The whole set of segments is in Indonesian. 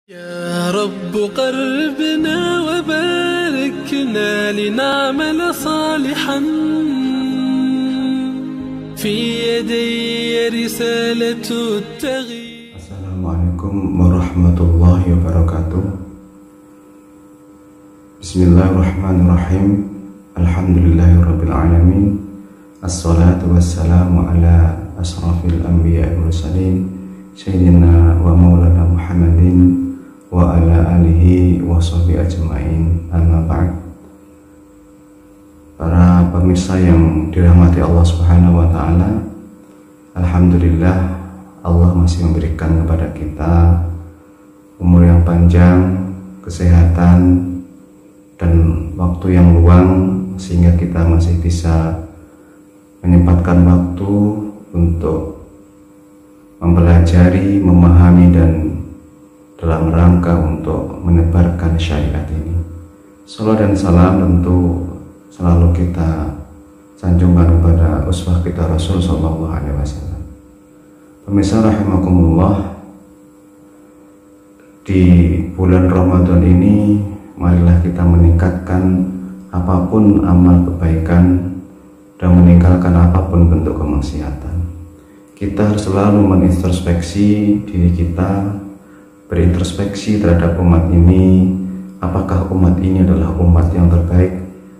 يا رب قربنا وباركنا لنعمل صالحا في يدي رسالة التغيير. Assalamualaikum warahmatullahi wabarakatuh. Bismillahirrahmanirrahim. Alhamdulillahirabbil alamin. Assalatu wassalamu ala asrafil anbiya'i wal mursalin sayyidina wa maulana Muhammadin wa ala alihi wa sahbihi ajma'in. Amma ba'd. Para pemirsa yang dirahmati Allah Subhanahu wa taala, alhamdulillah Allah masih memberikan kepada kita umur yang panjang, kesehatan, dan waktu yang luang sehingga kita masih bisa menyempatkan waktu untuk mempelajari, memahami, dan dalam rangka untuk menebarkan syariat ini. Salawat dan salam tentu selalu kita sanjungkan kepada uswah kita Rasul sallallahu alaihi wasallam. Pemirsa rahimakumullah, di bulan Ramadan ini marilah kita meningkatkan apapun amal kebaikan dan meninggalkan apapun bentuk kemaksiatan. Kita harus selalu menintrospeksi diri kita, berintrospeksi terhadap umat ini. Apakah umat ini adalah umat yang terbaik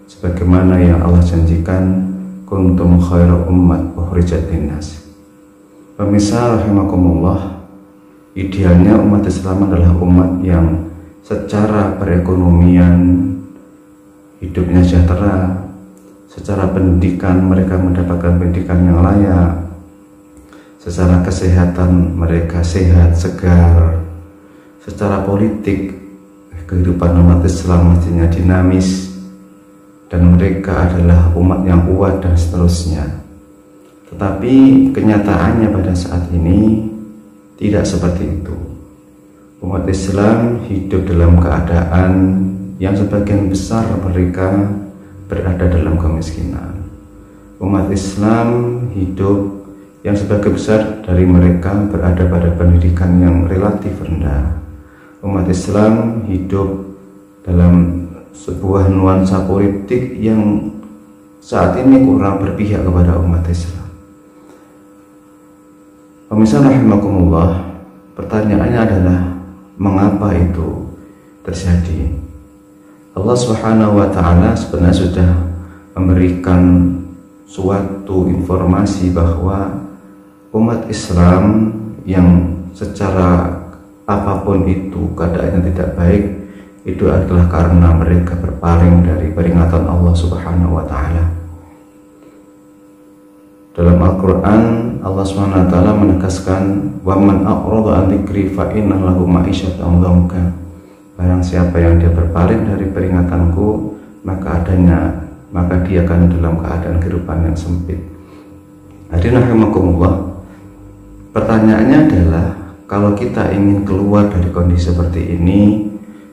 sebagaimana yang Allah janjikan, kuntum khairu ummat ukhrijat linnas. Pemirsa rahimakumullah, idealnya umat Islam adalah umat yang secara perekonomian hidupnya sejahtera, secara pendidikan mereka mendapatkan pendidikan yang layak, secara kesehatan mereka sehat, segar, secara politik kehidupan umat Islam mestinya dinamis, dan mereka adalah umat yang kuat dan seterusnya. Tetapi kenyataannya pada saat ini tidak seperti itu. Umat Islam hidup dalam keadaan yang sebagian besar mereka berada dalam kemiskinan. Umat Islam hidup yang sebagian besar dari mereka berada pada pendidikan yang relatif rendah. Umat Islam hidup dalam sebuah nuansa politik yang saat ini kurang berpihak kepada umat Islam. Pemirsa rahimakumullah, pertanyaannya adalah mengapa itu terjadi? Allah Subhanahu wa taala sebenarnya sudah memberikan suatu informasi bahwa umat Islam yang secara apapun itu keadaannya tidak baik, itu adalah karena mereka berpaling dari peringatan Allah Subhanahu wa taala. Dalam Al-Quran Allah SWT menegaskan, wa man a'rada an dzikri fa inna lahu ma'isyatan dhanka. Barang siapa yang dia berpaling dari peringatanku, maka dia akan dalam keadaan kehidupan yang sempit. Hadirin rahimakumullah, pertanyaannya adalah, kalau kita ingin keluar dari kondisi seperti ini,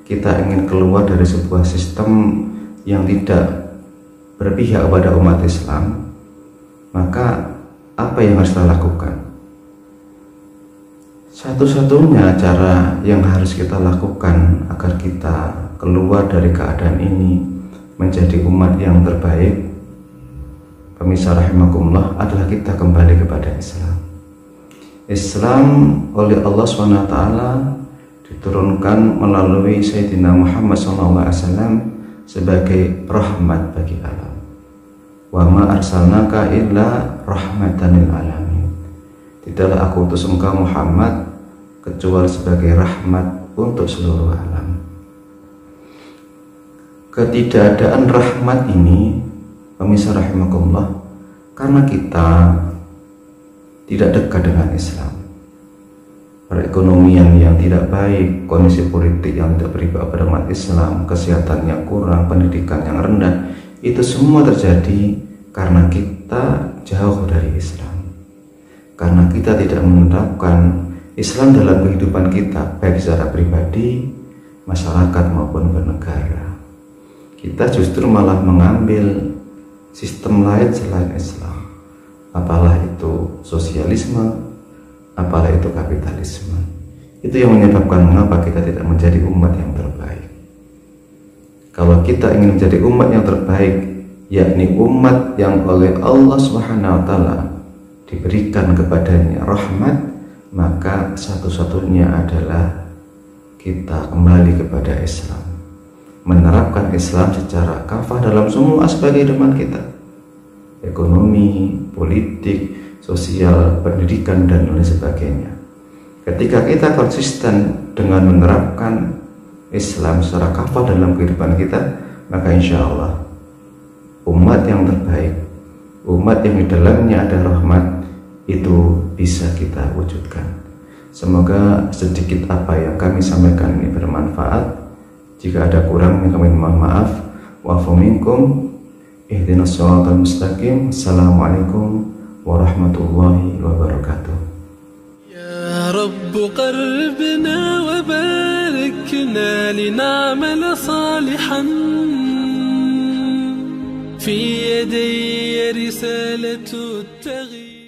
kita ingin keluar dari sebuah sistem yang tidak berpihak kepada umat Islam, maka apa yang harus kita lakukan? Satu-satunya cara yang harus kita lakukan agar kita keluar dari keadaan ini menjadi umat yang terbaik, pemirsa rahimakumullah, adalah kita kembali kepada Islam. Islam oleh Allah SWT diturunkan melalui Sayyidina Muhammad SAW sebagai rahmat bagi alam. Wa ma arsalnaka illa rahmatan lil alamin. Tidaklah aku utus engkau Muhammad kecuali sebagai rahmat untuk seluruh alam. Ketidakadaan rahmat ini, pemirsa rahimakumullah, karena kita tidak dekat dengan Islam. Perekonomian yang tidak baik, kondisi politik yang tidak berpihak pada umat Islam, kesehatan yang kurang, pendidikan yang rendah, itu semua terjadi karena kita jauh dari Islam. Karena kita tidak menerapkan Islam dalam kehidupan kita, baik secara pribadi, masyarakat maupun bernegara. Kita justru malah mengambil sistem lain selain Islam. Apalah itu sosialisme, apalah itu kapitalisme. Itu yang menyebabkan mengapa kita tidak menjadi umat yang terbaik. Kalau kita ingin menjadi umat yang terbaik, yakni umat yang oleh Allah Subhanahu wa taala diberikan kepadanya rahmat, maka satu-satunya adalah kita kembali kepada Islam, menerapkan Islam secara kafah dalam semua aspek kehidupan kita, ekonomi, politik, sosial, pendidikan, dan lain sebagainya. Ketika kita konsisten dengan menerapkan Islam secara kafah dalam kehidupan kita, maka insya Allah umat yang terbaik, umat yang di dalamnya ada rahmat, itu bisa kita wujudkan. Semoga sedikit apa yang kami sampaikan ini bermanfaat. Jika ada kurang, kami mohon maaf. Wa'fu minkum. Ihdinas shiratal mustaqim. Assalamualaikum warahmatullahi wabarakatuh. رب قربنا وباركنا لنعمل صالحا في يدي رسالة التغيير.